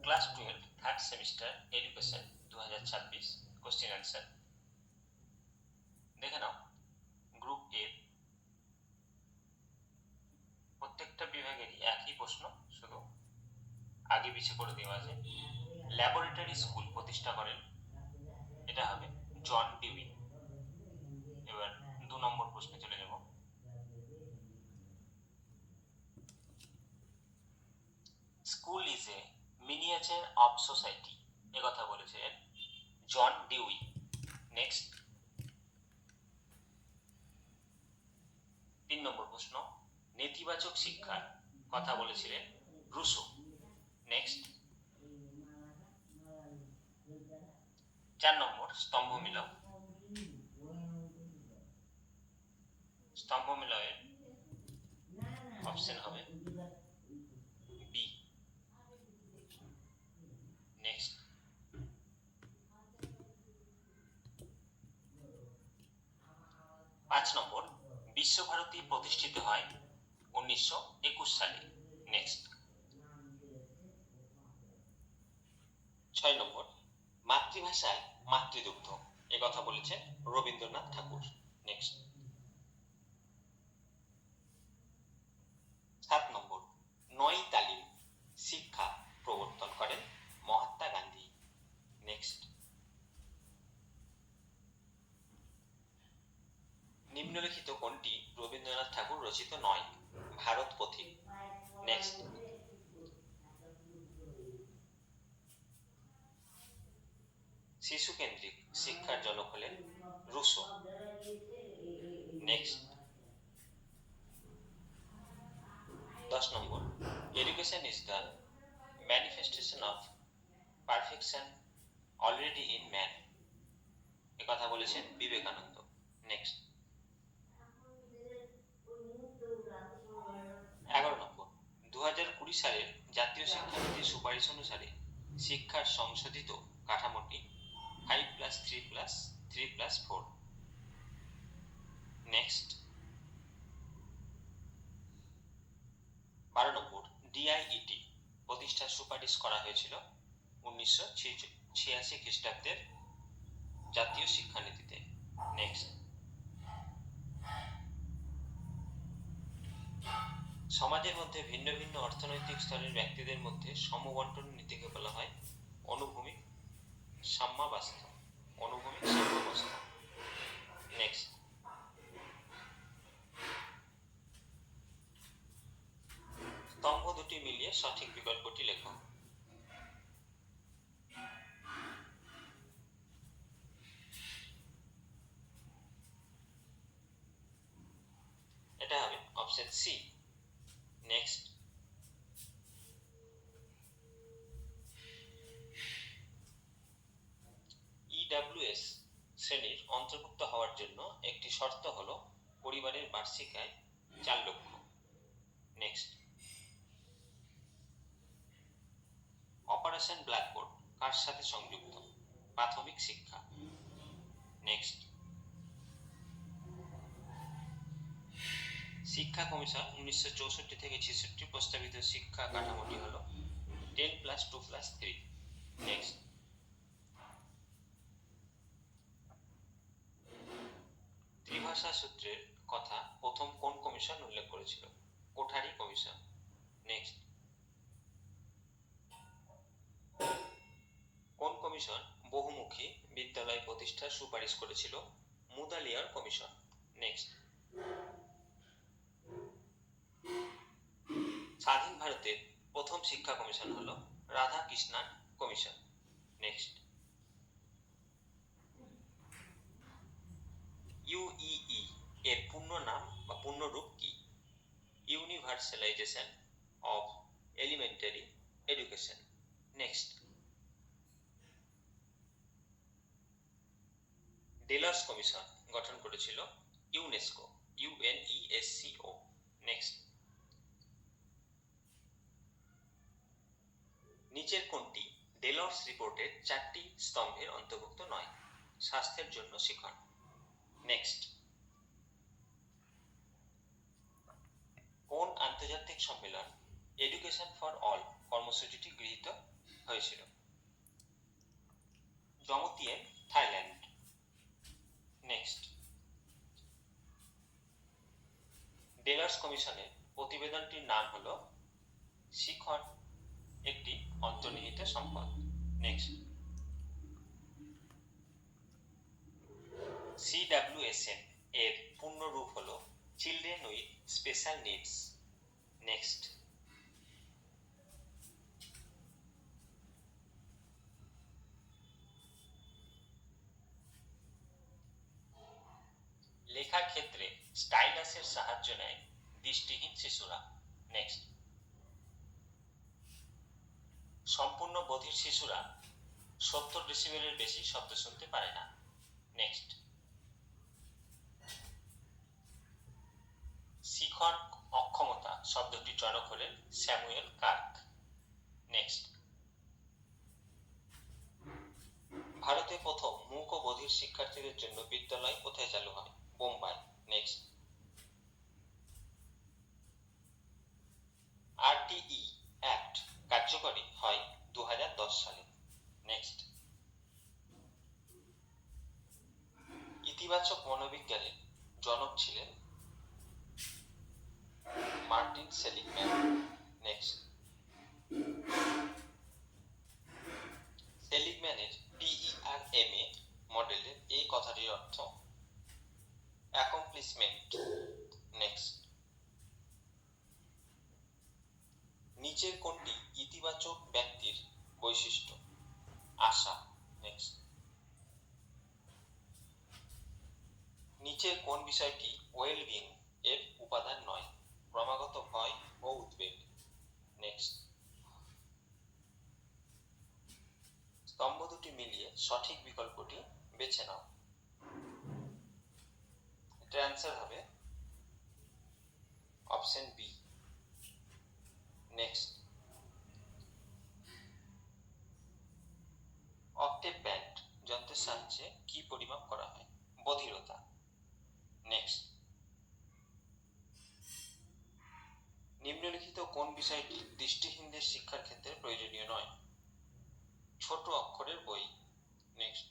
Class 12 third semester education 2026 question answer দেখে নাও। Group এ প্রত্যেকটা বিভাগেরই একই প্রশ্ন, শুধু আগে পিছিয়ে করে দেওয়া আছে। ল্যাবরেটরি স্কুল প্রতিষ্ঠা করেন, এটা হবে জন ডিউই। এবার 2 নম্বর প্রশ্নে চলে যাব। School is a miniature of society, একথা বলেছিলেন জন ডিউই। নেক্সট 3 নম্বর প্রশ্ন, নেতিবাচক শিক্ষার কথা বলেছিলেন রুসো। নেক্সট 4 নম্বর, স্তম্ভ মিলও। স্তম্ভ মিলয়ের অপশন হবে বি। নেক্সট 5 নম্বর, বিশ্বভারতী প্রতিষ্ঠিত হয় 1921 সালে। নেক্সট 6 নম্বর, মাতৃভাষায় মাতৃদুগ্ধ, একথা বলেছেন রবীন্দ্রনাথ ঠাকুর। নেক্সট 7 নম্বর, নয় তালিম শিক্ষা প্রবর্তন করেন মহাত্মা গান্ধী। নেক্সট নিম্নলিখিত কোনটি রবীন্দ্রনাথ ঠাকুর রচিত নয়? ভারত পথিক। নেক্সট শিশু কেন্দ্রিক শিক্ষার জনক হলেন Rousseau. Next 10 number, education is the manifestation of perfection already in man, একথা বলেছেন বিবেকানন্দ। নেক্সট 11 নম্বর, 2020 সালের জাতীয় শিক্ষানীতির সুপারিশ অনুসারে শিক্ষার সংশোধিত কাঠামোটি 5+3+3+4। নেক্সট 12 নম্বর, ডিআইইটি প্রতিষ্ঠার সুপারিশ করা হয়েছিল 1986 খ্রিস্টাব্দের জাতীয় শিক্ষানীতিতে। নেক্সট সমাজের মধ্যে ভিন্ন ভিন্ন অর্থনৈতিক স্তরের ব্যক্তিদের মধ্যে সমবন্টন নীতিকে বলা হয় অনুভূমিক সাম্যাবস্থা। অনুভূমিক সাম্যাবস্থা। নেক্সট স্তম্ভ দুটি মিলিয়ে সঠিক বিকল্পটি লেখো। এটা হবে অপশন সি। নেক্সট ইডব্লিউএস শ্রেণীর অন্তর্ভুক্ত হওয়ার জন্য একটি শর্ত হলো পরিবারের বার্ষিক আয় 4 লক্ষ। নেক্সট অপারেশন ব্ল্যাকবোর্ড কার সাথে সংযুক্ত? প্রাথমিক শিক্ষা। নেক্সট শিক্ষা কমিশন 1964 থেকে 66 প্রস্তাবিত শিক্ষা কাঠামোটি হলো 10+2+3। নেক্সট ত্রিভাষা সূত্রের কথা প্রথম কোন কমিশন উল্লেখ করেছিল? কোঠারি কমিশন। নেক্সট কোন কমিশন বহুমুখী বিদ্যালয় প্রতিষ্ঠার সুপারিশ করেছিল? মুদালিয়ার কমিশন। নেক্সট স্বাধীন ভারতের প্রথম শিক্ষা কমিশন হলো রাধাকৃষ্ণান কমিশন। নেক্সট ইউইই এর পূর্ণ নাম বা পূর্ণ রূপ কি? Universalisation of elementary education. Next Delors commission গঠন করেছিল ইউনেস্কো। ইউএনইএসসিও। নেক্সট নিচের কোনটি ডেলস রিপোর্টের 4টি স্তম্ভের অন্তর্ভুক্ত নয়? স্বাস্থ্যের জন্য শিখন। নেক্সট কোন আন্তর্জাতিক সম্মেলন এডুকেশন ফর অল কর্মসূচিটি গৃহীত হয়েছিল। জমতিয়ান, থাইল্যান্ড। নেক্সট, বেগার্স কমিশনের প্রতিবেদনটির নাম হলো শিখন একটি অন্তর্নিহিত সম্পদ। নেক্সট, CWSN এর পূর্ণ রূপ হলো children with special needs. Next, লেখার ক্ষেত্রে স্টাইলাসের সাহায্য নেয় দৃষ্টিহীন শিশুরা। নেক্সট, সম্পূর্ণ বধির শিশুরা 70 ডেসিবেলের বেশি শব্দ শুনতে পারে না। নেক্সট, শিখন অক্ষমতা শব্দটি জনক হলেন স্যামুয়েল কার্ক। নেক্সট, ভারতে প্রথম মূক ও বধির শিক্ষার্থীদের জন্য বিদ্যালয় কোথায় চালু হয়? বোম্বাই। নেক্সট, RTE অ্যাক্ট কার্যকরী হয় 2010 সালে। নেক্সট, ইতিবাচক মনোবিজ্ঞানের জনক ছিলেন মার্টিন সেলিগম্যান। নেক্সট, সেলিগম্যানের PERMA মডেলের এই কথাটির অর্থ অ্যাকমপ্লিশমেন্ট। নেক্সট, নিচের কোনটি ইতিবাচক ব্যক্তির বৈশিষ্ট্য? আশা। নেক্সট, নিচের কোন বিষয়টি ওয়েলবিং এর উপাদান নয়? ক্রমাগত ভয় ও উদ্বেগ। নেক্সট, স্তম্ভ দুটি মিলিয়ে সঠিক বিকল্পটি বেছে নাও। এটার অ্যান্সার হবে option B. Next, octave band যন্ত্রের সাহায্যে কি পরিমাপ করা হয়? বধিরতা। নেক্সট, নিম্নলিখিত কোন বিষয়টি দৃষ্টিহীনদের শিক্ষার ক্ষেত্রে প্রয়োজনীয় নয়? ছোট অক্ষরের বই। নেক্সট,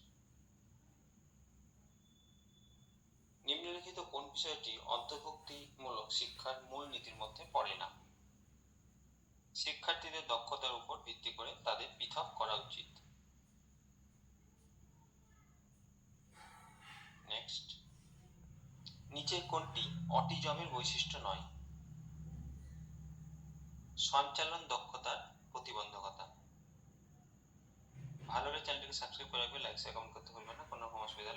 নিম্নলিখিত কোন বিষয়টি অন্তর্ভুক্তিমূলক শিক্ষার মূল নীতির মধ্যে পড়ে না? শিক্ষার্থীদের দক্ষতার উপর ভিত্তি করে তাদের পৃথক করা উচিত। নেক্সট, নিচের কোনটি অটিজমের বৈশিষ্ট্য নয়? সঞ্চালন দক্ষতার প্রতিবন্ধকতা। ভালো হলে চ্যানেলটিকে সাবস্ক্রাইব করে রাখবে, লাইক শেয়ার কমেন্ট করতে ভুলবেন না। কোনো রকম অসুবিধা